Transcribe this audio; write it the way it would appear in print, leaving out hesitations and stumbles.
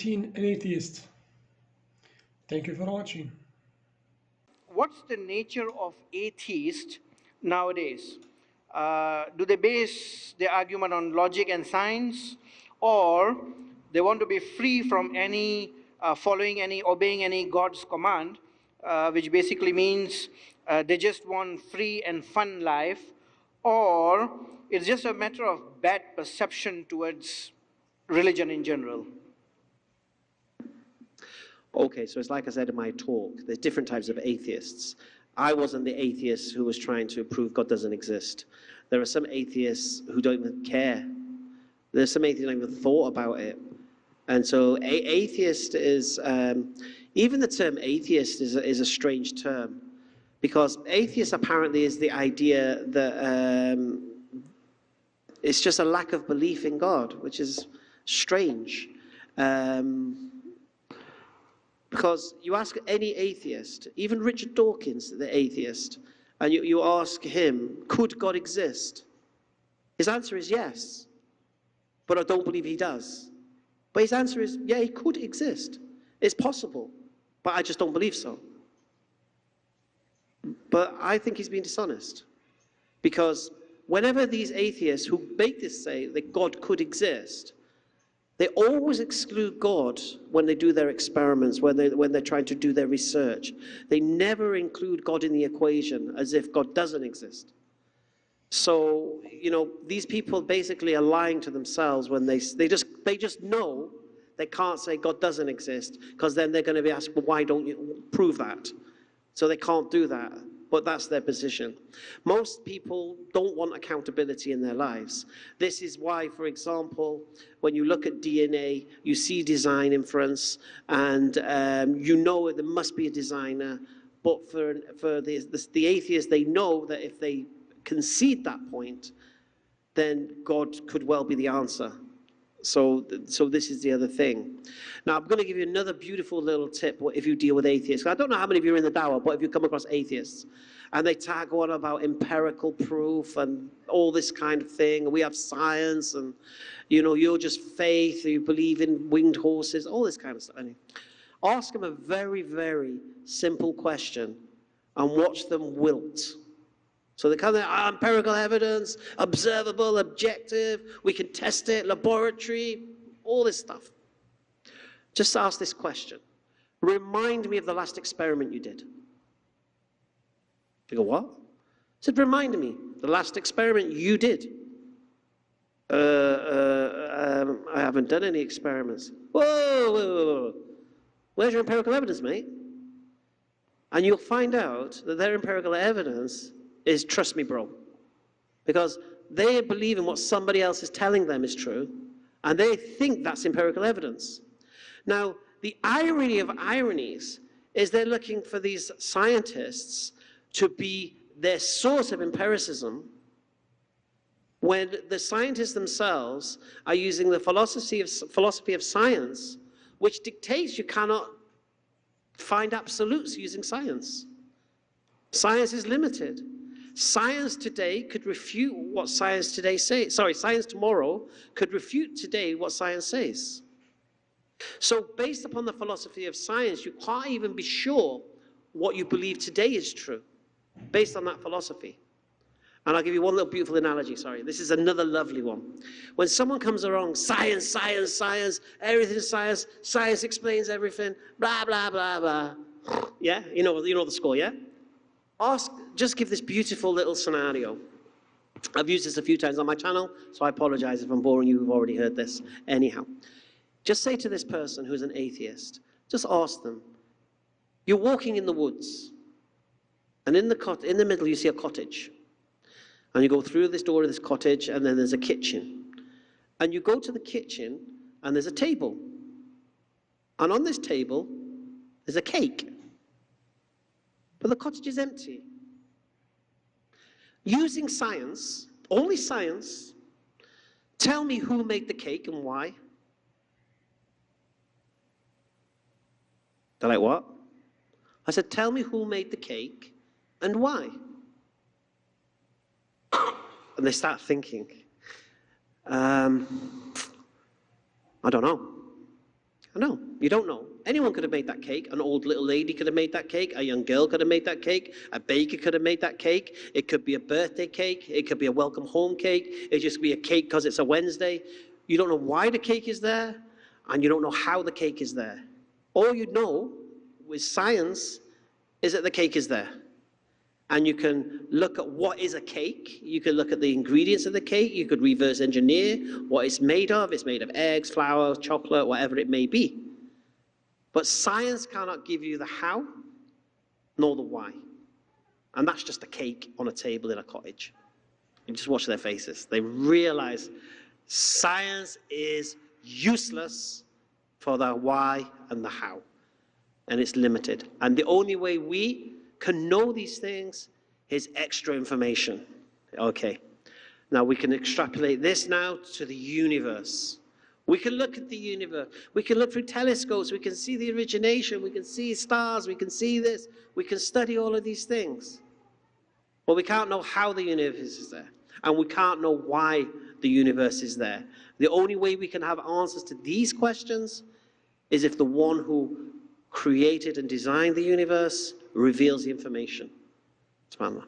an atheist. Thank you for watching. What's the nature of atheists nowadays? Do they base their argument on logic and science, or they want to be free from any obeying any God's command, which basically means they just want free and fun life, or it's just a matter of bad perception towards religion in general? Okay, so it's like I said in my talk, there's different types of atheists. I wasn't the atheist who was trying to prove God doesn't exist. There are some atheists who don't even care. There's some atheists who don't even thought about it. And so atheist is, even the term atheist is a strange term, because atheist apparently is the idea that it's just a lack of belief in God, which is strange. Because you ask any atheist, even Richard Dawkins, the atheist, and you ask him, could God exist? His answer is yes, but I don't believe he does. But his answer is, yeah, he could exist. It's possible, but I just don't believe so. But I think he's being dishonest, because whenever these atheists who make this say that God could exist, they always exclude God when they do their experiments, when they're trying to do their research. They never include God in the equation, as if God doesn't exist. So, these people basically are lying to themselves when they just know they can't say God doesn't exist, because then they're going to be asked, well, why don't you prove that? So they can't do that, but that's their position. Most people don't want accountability in their lives. This is why, for example, when you look at DNA, you see design inference, and you know there must be a designer. But for the atheists, they know that if they concede that point, then God could well be the answer. So this is the other thing. Now, I'm going to give you another beautiful little tip if you deal with atheists. I don't know how many of you are in the Dawah, but if you come across atheists, and they tag on about empirical proof and all this kind of thing, and we have science, and, you're just faith, you believe in winged horses, all this kind of stuff. Ask them a very, very simple question and watch them wilt. So they come there, empirical evidence, observable, objective, we can test it, laboratory, all this stuff. Just ask this question. Remind me of the last experiment you did. You go, what? I said, remind me, the last experiment you did. I haven't done any experiments. Whoa. Where's your empirical evidence, mate? And you'll find out that their empirical evidence is, trust me, bro. Because they believe in what somebody else is telling them is true, and they think that's empirical evidence. Now, the irony of ironies is they're looking for these scientists to be their source of empiricism, when the scientists themselves are using the philosophy of science, which dictates you cannot find absolutes using science. Science is limited. Science today could refute what science today says. Science tomorrow could refute today what science says. So based upon the philosophy of science, you can't even be sure what you believe today is true, based on that philosophy. And I'll give you one little beautiful analogy, this is another lovely one. When someone comes along, science, everything is science, science explains everything, blah, blah, blah, blah. Yeah, you know the score, yeah? Just give this beautiful little scenario. I've used this a few times on my channel, so I apologize if I'm boring you who've already heard this. Anyhow, just say to this person who's an atheist, just ask them, you're walking in the woods, and in the middle you see a cottage. And you go through this door of this cottage, and then there's a kitchen. And you go to the kitchen, and there's a table. And on this table, there's a cake. But the cottage is empty. Using science, only science, tell me who made the cake and why. They're like, what? I said, tell me who made the cake and why. And they start thinking, I don't know. I know, you don't know. Anyone could have made that cake. An old little lady could have made that cake. A young girl could have made that cake. A baker could have made that cake. It could be a birthday cake. It could be a welcome home cake. It could just be a cake because it's a Wednesday. You don't know why the cake is there, and you don't know how the cake is there. All you know with science is that the cake is there. And you can look at what is a cake. You can look at the ingredients of the cake. You could reverse engineer what it's made of. It's made of eggs, flour, chocolate, whatever it may be. But science cannot give you the how, nor the why. And that's just a cake on a table in a cottage. You just watch their faces. They realize science is useless for the why and the how. And it's limited. And the only way we can know these things is extra information. Okay. Now we can extrapolate this now to the universe. We can look at the universe. We can look through telescopes. We can see the origination. We can see stars. We can see this. We can study all of these things. But we can't know how the universe is there. And we can't know why the universe is there. The only way we can have answers to these questions is if the one who created and designed the universe reveals the information. SubhanAllah.